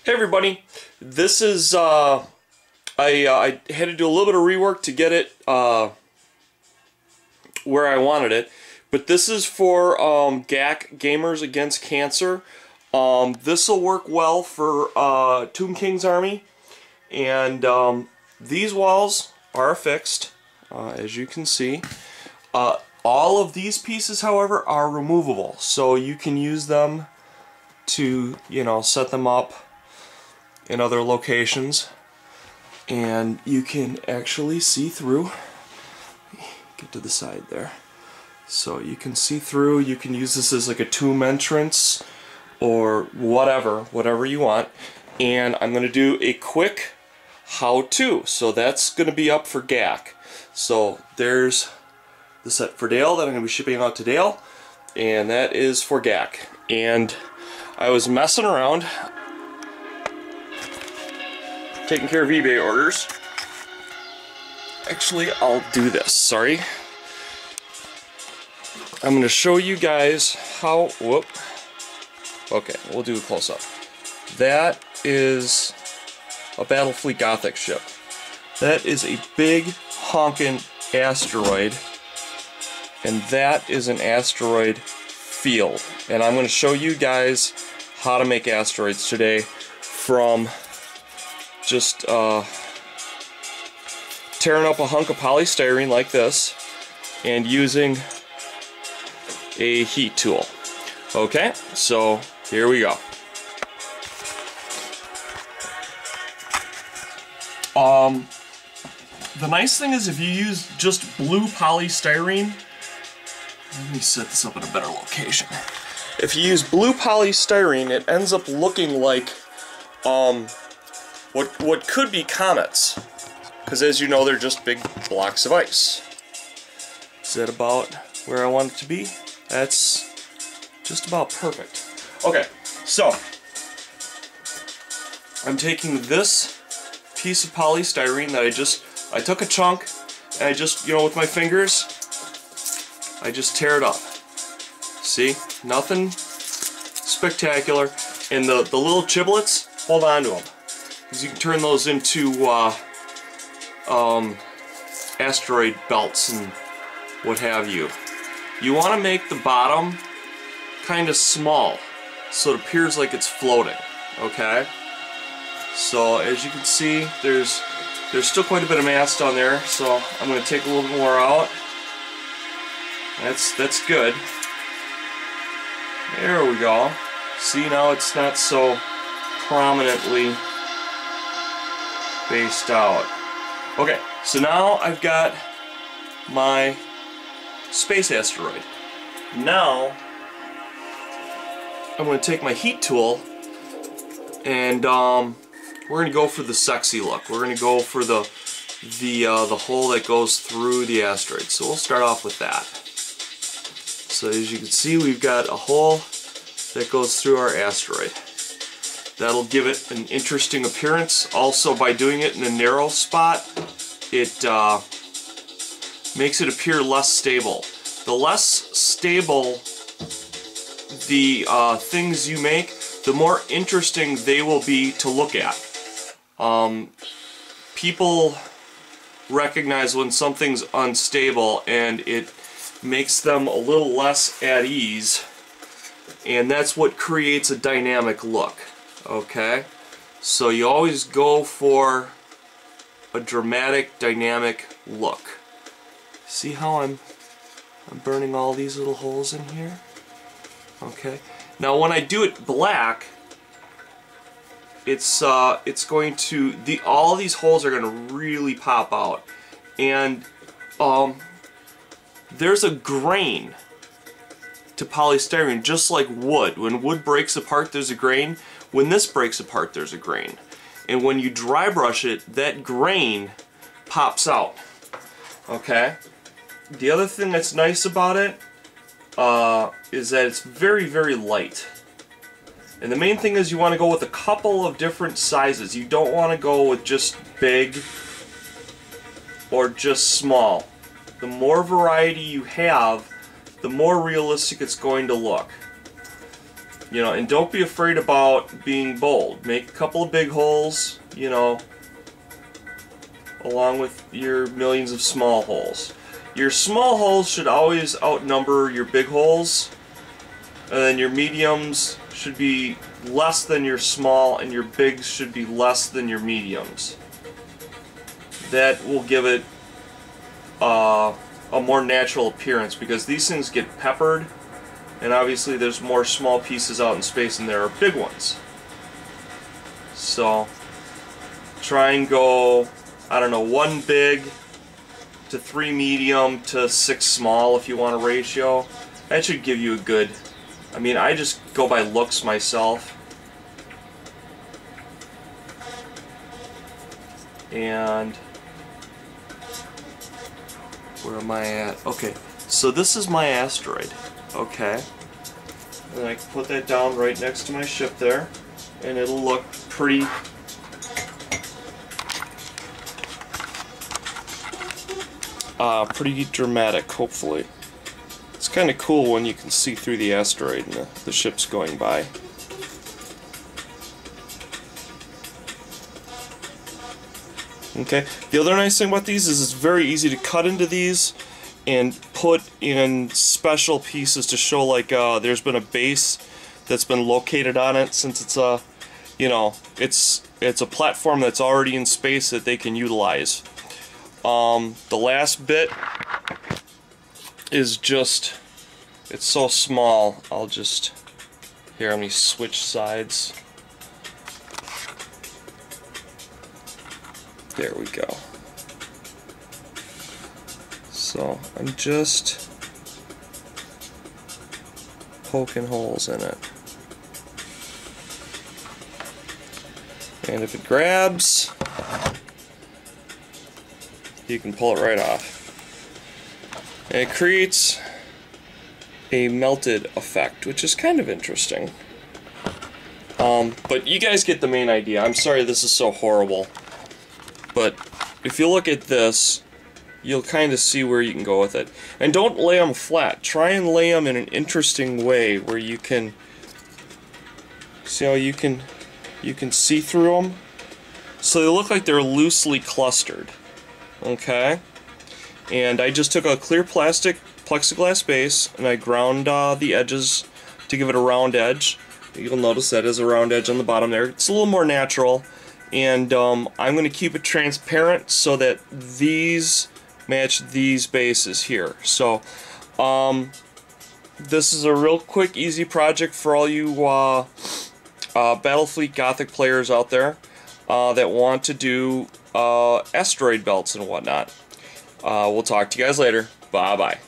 Hey everybody, this is, I had to do a little bit of rework to get it where I wanted it, but this is for GAC, Gamers Against Cancer. This will work well for Tomb King's Army, and these walls are fixed, as you can see. All of these pieces, however, are removable, so you can use them to, set them up in other locations, and you can actually see through. Get to the side there, so you can see through. You can use this as like a tomb entrance or whatever you want. And I'm going to do a quick how-to, so that's going to be up for GAC. So there's the set for Dale that I'm going to be shipping out to Dale, and that is for GAC. And I was messing around taking care of eBay orders. Actually, I'll do this. Sorry. I'm going to show you guys how. Whoop. Okay, we'll do a close-up. That is a Battlefleet Gothic ship. That is a big honkin' asteroid, and that is an asteroid field. And I'm going to show you guys how to make asteroids today from just tearing up a hunk of polystyrene like this and using a heat tool. Okay, so here we go. The nice thing is if you use just blue polystyrene, let me set this up in a better location. If you use blue polystyrene, it ends up looking like what could be comets, because as you know, they're just big blocks of ice. Is that about where I want it to be? That's just about perfect. Okay, so I'm taking this piece of polystyrene that I took a chunk, and I just, with my fingers, I just tear it up. See? Nothing spectacular. And the little chiblets, hold on to them, because you can turn those into asteroid belts and what have you. You want to make the bottom kind of small so it appears like it's floating. Okay? So as you can see, there's still quite a bit of mass down there, so I'm going to take a little bit more out. That's good. There we go. See, now it's not so prominently spaced out. Okay, so now I've got my space asteroid. Now I'm going to take my heat tool, and we're going to go for the sexy look. We're going to go for the hole that goes through the asteroid. So we'll start off with that. So as you can see, we've got a hole that goes through our asteroid. That'll give it an interesting appearance. Also, by doing it in a narrow spot, it makes it appear less stable. The less stable the things you make, the more interesting they will be to look at. People recognize when something's unstable, and it makes them a little less at ease, and that's what creates a dynamic look. Okay, so you always go for a dramatic, dynamic look. See how I'm burning all these little holes in here? Okay, now when I do it black, it's going to, all these holes are going to really pop out, and there's a grain to polystyrene, just like wood. When wood breaks apart, there's a grain. When this breaks apart, there's a grain. And when you dry brush it, that grain pops out. Okay? The other thing that's nice about it is that it's very, very light. And the main thing is you want to go with a couple of different sizes. You don't want to go with just big or just small. The more variety you have, the more realistic it's going to look. You know, and don't be afraid about being bold. Make a couple of big holes, you know, along with your millions of small holes. Your small holes should always outnumber your big holes, and then your mediums should be less than your small, and your bigs should be less than your mediums. That will give it a more natural appearance, because these things get peppered, and obviously there's more small pieces out in space than there are big ones. So try and go, I don't know, 1 big to 3 medium to 6 small if you want a ratio. That should give you a good, I mean, I just go by looks myself. And where am I at? Okay, so this is my asteroid. Okay. And then I can put that down right next to my ship there, and it'll look pretty pretty dramatic, hopefully. It's kind of cool when you can see through the asteroid and the ship's going by. Okay, the other nice thing about these is it's very easy to cut into these and put in special pieces to show, like, there's been a base that's been located on it, since it's a, you know, it's a platform that's already in space that they can utilize. The last bit is just, it's so small, I'll just, here, let me switch sides. There we go. So I'm just poking holes in it. And if it grabs, you can pull it right off. And it creates a melted effect, which is kind of interesting. But you guys get the main idea. I'm sorry this is so horrible. But if you look at this, you'll kind of see where you can go with it. And don't lay them flat. Try and lay them in an interesting way where you can see how you can see through them. So they look like they're loosely clustered. Okay? And I just took a clear plastic plexiglass base and I ground the edges to give it a round edge. You'll notice that is a round edge on the bottom there. It's a little more natural. And I'm going to keep it transparent so that these match these bases here. So this is a real quick, easy project for all you Battlefleet Gothic players out there that want to do asteroid belts and whatnot. We'll talk to you guys later. Bye-bye.